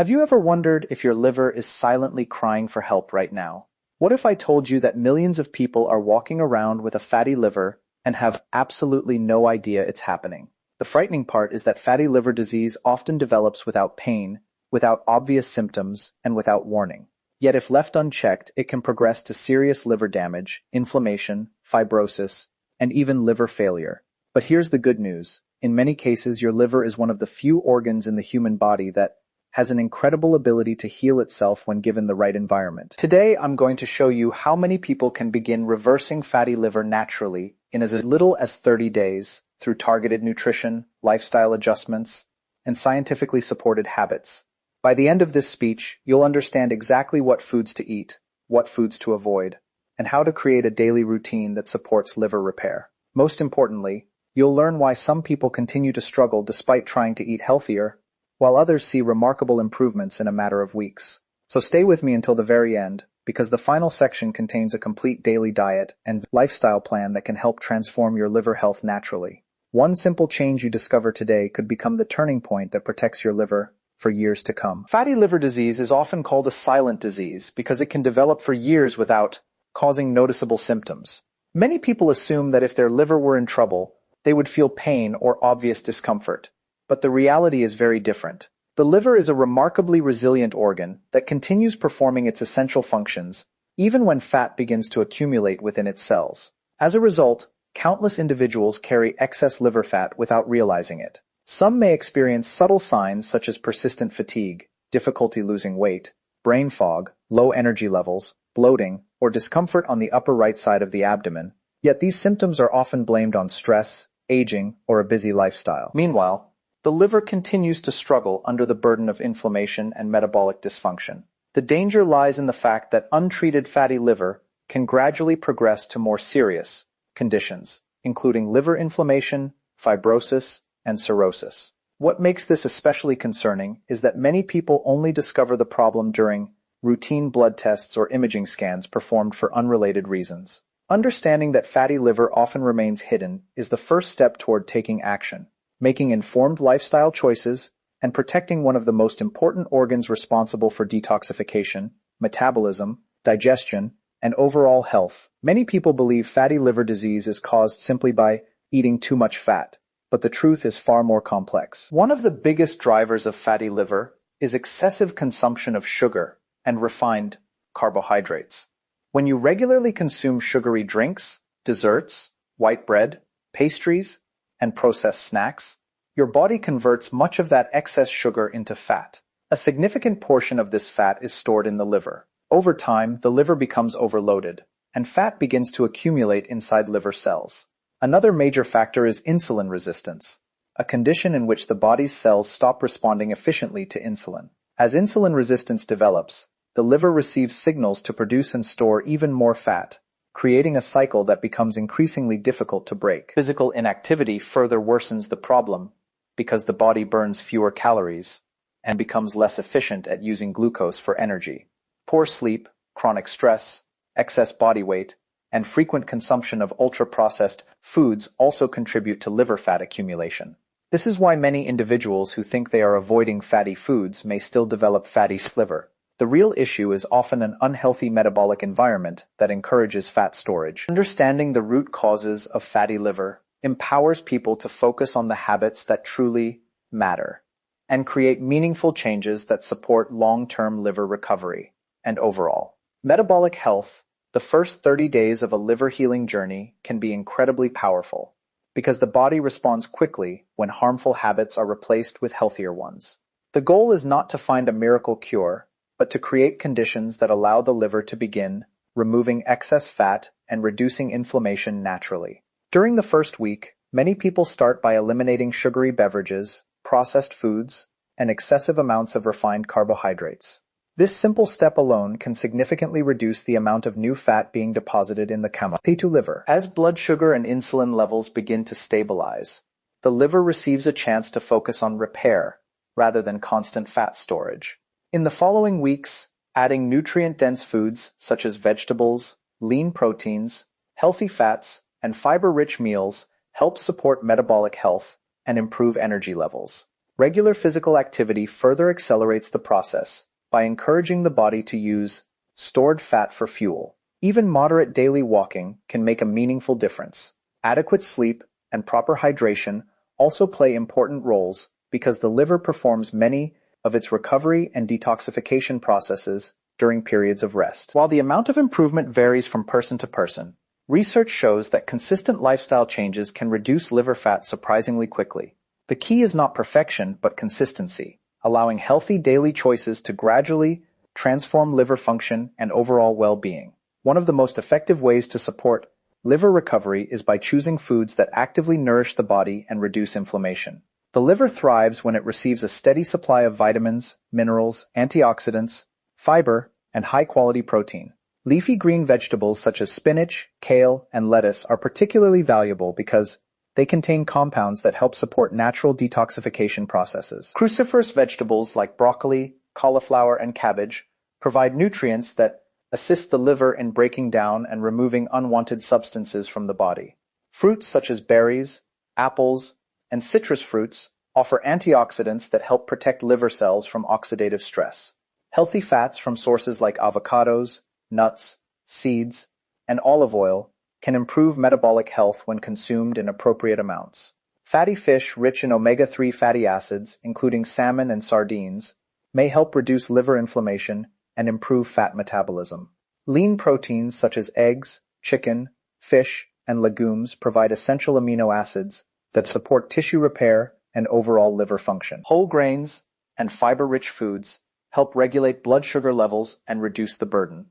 Have you ever wondered if your liver is silently crying for help right now? What if I told you that millions of people are walking around with a fatty liver and have absolutely no idea it's happening? The frightening part is that fatty liver disease often develops without pain, without obvious symptoms, and without warning. Yet if left unchecked, it can progress to serious liver damage, inflammation, fibrosis, and even liver failure. But here's the good news. In many cases, your liver is one of the few organs in the human body that has an incredible ability to heal itself when given the right environment. Today, I'm going to show you how many people can begin reversing fatty liver naturally in as little as 30 days through targeted nutrition, lifestyle adjustments, and scientifically supported habits. By the end of this speech, you'll understand exactly what foods to eat, what foods to avoid, and how to create a daily routine that supports liver repair. Most importantly, you'll learn why some people continue to struggle despite trying to eat healthier, while others see remarkable improvements in a matter of weeks. So stay with me until the very end, because the final section contains a complete daily diet and lifestyle plan that can help transform your liver health naturally. One simple change you discover today could become the turning point that protects your liver for years to come. Fatty liver disease is often called a silent disease because it can develop for years without causing noticeable symptoms. Many people assume that if their liver were in trouble, they would feel pain or obvious discomfort. But the reality is very different. The liver is a remarkably resilient organ that continues performing its essential functions, even when fat begins to accumulate within its cells. As a result, countless individuals carry excess liver fat without realizing it. Some may experience subtle signs such as persistent fatigue, difficulty losing weight, brain fog, low energy levels, bloating, or discomfort on the upper right side of the abdomen. Yet these symptoms are often blamed on stress, aging, or a busy lifestyle. Meanwhile, the liver continues to struggle under the burden of inflammation and metabolic dysfunction. The danger lies in the fact that untreated fatty liver can gradually progress to more serious conditions, including liver inflammation, fibrosis, and cirrhosis. What makes this especially concerning is that many people only discover the problem during routine blood tests or imaging scans performed for unrelated reasons. Understanding that fatty liver often remains hidden is the first step toward taking action, making informed lifestyle choices, and protecting one of the most important organs responsible for detoxification, metabolism, digestion, and overall health. Many people believe fatty liver disease is caused simply by eating too much fat, but the truth is far more complex. One of the biggest drivers of fatty liver is excessive consumption of sugar and refined carbohydrates. When you regularly consume sugary drinks, desserts, white bread, pastries, and processed snacks, your body converts much of that excess sugar into fat. A significant portion of this fat is stored in the liver. Over time, the liver becomes overloaded, and fat begins to accumulate inside liver cells. Another major factor is insulin resistance, a condition in which the body's cells stop responding efficiently to insulin. As insulin resistance develops, the liver receives signals to produce and store even more fat, creating a cycle that becomes increasingly difficult to break. Physical inactivity further worsens the problem because the body burns fewer calories and becomes less efficient at using glucose for energy. Poor sleep, chronic stress, excess body weight, and frequent consumption of ultra-processed foods also contribute to liver fat accumulation. This is why many individuals who think they are avoiding fatty foods may still develop fatty liver. The real issue is often an unhealthy metabolic environment that encourages fat storage. Understanding the root causes of fatty liver empowers people to focus on the habits that truly matter and create meaningful changes that support long-term liver recovery and overall metabolic health. The first 30 days of a liver healing journey can be incredibly powerful because the body responds quickly when harmful habits are replaced with healthier ones. The goal is not to find a miracle cure, but to create conditions that allow the liver to begin removing excess fat and reducing inflammation naturally. During the first week, many people start by eliminating sugary beverages, processed foods, and excessive amounts of refined carbohydrates. This simple step alone can significantly reduce the amount of new fat being deposited in the fatty liver. As blood sugar and insulin levels begin to stabilize, the liver receives a chance to focus on repair rather than constant fat storage. In the following weeks, adding nutrient-dense foods such as vegetables, lean proteins, healthy fats, and fiber-rich meals helps support metabolic health and improve energy levels. Regular physical activity further accelerates the process by encouraging the body to use stored fat for fuel. Even moderate daily walking can make a meaningful difference. Adequate sleep and proper hydration also play important roles because the liver performs many of its recovery and detoxification processes during periods of rest. While the amount of improvement varies from person to person, research shows that consistent lifestyle changes can reduce liver fat surprisingly quickly. The key is not perfection, but consistency, allowing healthy daily choices to gradually transform liver function and overall well-being. One of the most effective ways to support liver recovery is by choosing foods that actively nourish the body and reduce inflammation. The liver thrives when it receives a steady supply of vitamins, minerals, antioxidants, fiber, and high-quality protein. Leafy green vegetables such as spinach, kale, and lettuce are particularly valuable because they contain compounds that help support natural detoxification processes. Cruciferous vegetables like broccoli, cauliflower, and cabbage provide nutrients that assist the liver in breaking down and removing unwanted substances from the body. Fruits such as berries, apples, and citrus fruits offer antioxidants that help protect liver cells from oxidative stress. Healthy fats from sources like avocados, nuts, seeds, and olive oil can improve metabolic health when consumed in appropriate amounts. Fatty fish rich in omega-3 fatty acids, including salmon and sardines, may help reduce liver inflammation and improve fat metabolism. Lean proteins such as eggs, chicken, fish, and legumes provide essential amino acids that support tissue repair and overall liver function. Whole grains and fiber-rich foods help regulate blood sugar levels and reduce the burden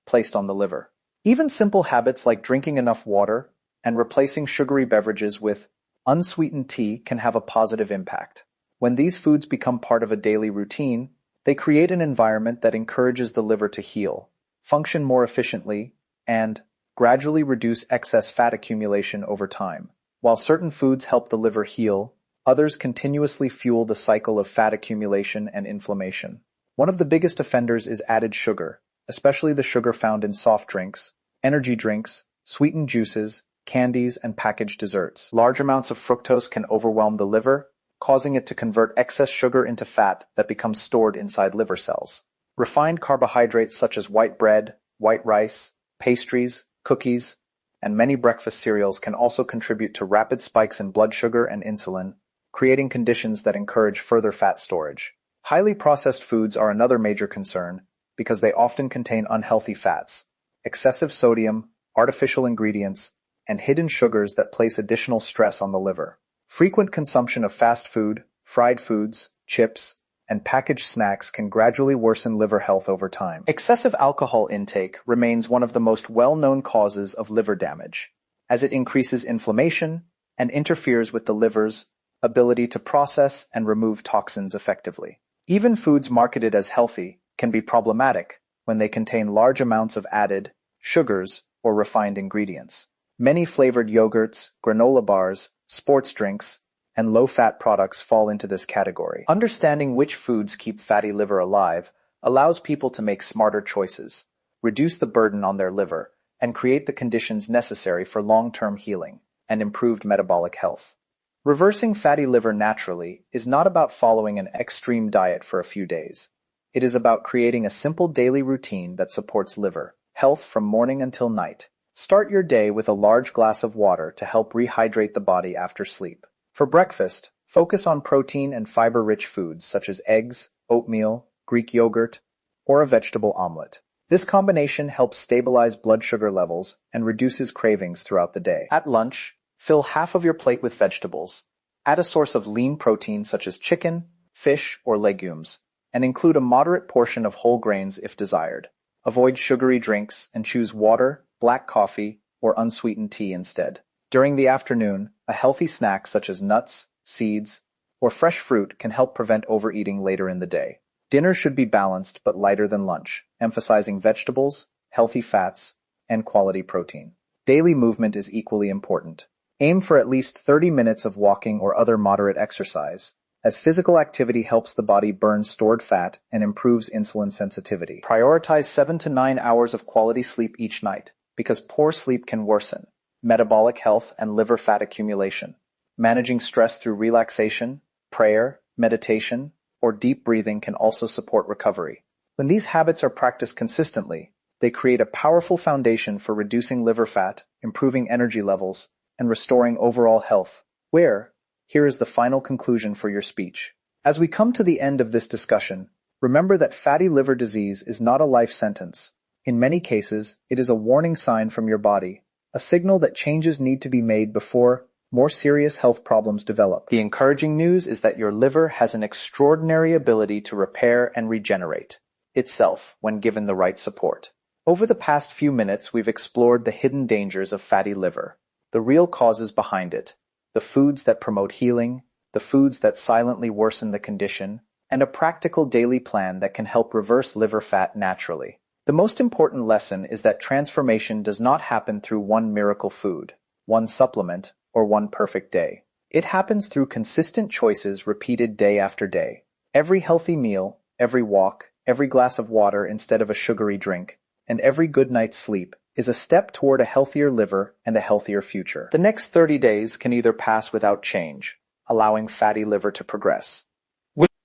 placed on the liver. Even simple habits like drinking enough water and replacing sugary beverages with unsweetened tea can have a positive impact. When these foods become part of a daily routine, they create an environment that encourages the liver to heal, function more efficiently, and gradually reduce excess fat accumulation over time. While certain foods help the liver heal, others continuously fuel the cycle of fat accumulation and inflammation. One of the biggest offenders is added sugar, especially the sugar found in soft drinks, energy drinks, sweetened juices, candies, and packaged desserts. Large amounts of fructose can overwhelm the liver, causing it to convert excess sugar into fat that becomes stored inside liver cells. Refined carbohydrates such as white bread, white rice, pastries, cookies, and many breakfast cereals can also contribute to rapid spikes in blood sugar and insulin, creating conditions that encourage further fat storage. Highly processed foods are another major concern because they often contain unhealthy fats, excessive sodium, artificial ingredients, and hidden sugars that place additional stress on the liver. Frequent consumption of fast food, fried foods, chips, and packaged snacks can gradually worsen liver health over time. Excessive alcohol intake remains one of the most well-known causes of liver damage, as it increases inflammation and interferes with the liver's ability to process and remove toxins effectively. Even foods marketed as healthy can be problematic when they contain large amounts of added sugars or refined ingredients. Many flavored yogurts, granola bars, sports drinks, and low-fat products fall into this category. Understanding which foods keep fatty liver alive allows people to make smarter choices, reduce the burden on their liver, and create the conditions necessary for long-term healing and improved metabolic health. Reversing fatty liver naturally is not about following an extreme diet for a few days. It is about creating a simple daily routine that supports liver health from morning until night. Start your day with a large glass of water to help rehydrate the body after sleep. For breakfast, focus on protein and fiber-rich foods such as eggs, oatmeal, Greek yogurt, or a vegetable omelet. This combination helps stabilize blood sugar levels and reduces cravings throughout the day. At lunch, fill half of your plate with vegetables. Add a source of lean protein such as chicken, fish, or legumes, and include a moderate portion of whole grains if desired. Avoid sugary drinks and choose water, black coffee, or unsweetened tea instead. During the afternoon, a healthy snack such as nuts, seeds, or fresh fruit can help prevent overeating later in the day. Dinner should be balanced but lighter than lunch, emphasizing vegetables, healthy fats, and quality protein. Daily movement is equally important. Aim for at least 30 minutes of walking or other moderate exercise, as physical activity helps the body burn stored fat and improves insulin sensitivity. Prioritize 7 to 9 hours of quality sleep each night, because poor sleep can worsen metabolic health and liver fat accumulation. Managing stress through relaxation, prayer, meditation, or deep breathing can also support recovery. When these habits are practiced consistently, they create a powerful foundation for reducing liver fat, improving energy levels, and restoring overall health. Here is the final conclusion for your speech. As we come to the end of this discussion, remember that fatty liver disease is not a life sentence. In many cases, it is a warning sign from your body, a signal that changes need to be made before more serious health problems develop. The encouraging news is that your liver has an extraordinary ability to repair and regenerate itself when given the right support. Over the past few minutes, we've explored the hidden dangers of fatty liver, the real causes behind it, the foods that promote healing, the foods that silently worsen the condition, and a practical daily plan that can help reverse liver fat naturally. The most important lesson is that transformation does not happen through one miracle food, one supplement, or one perfect day. It happens through consistent choices repeated day after day. Every healthy meal, every walk, every glass of water instead of a sugary drink, and every good night's sleep is a step toward a healthier liver and a healthier future. The next 30 days can either pass without change, allowing fatty liver to progress,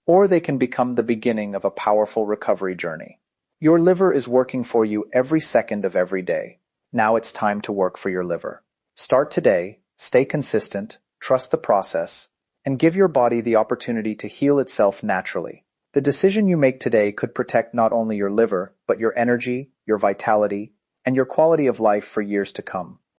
or they can become the beginning of a powerful recovery journey. Your liver is working for you every second of every day. Now it's time to work for your liver. Start today, stay consistent, trust the process, and give your body the opportunity to heal itself naturally. The decision you make today could protect not only your liver, but your energy, your vitality, and your quality of life for years to come.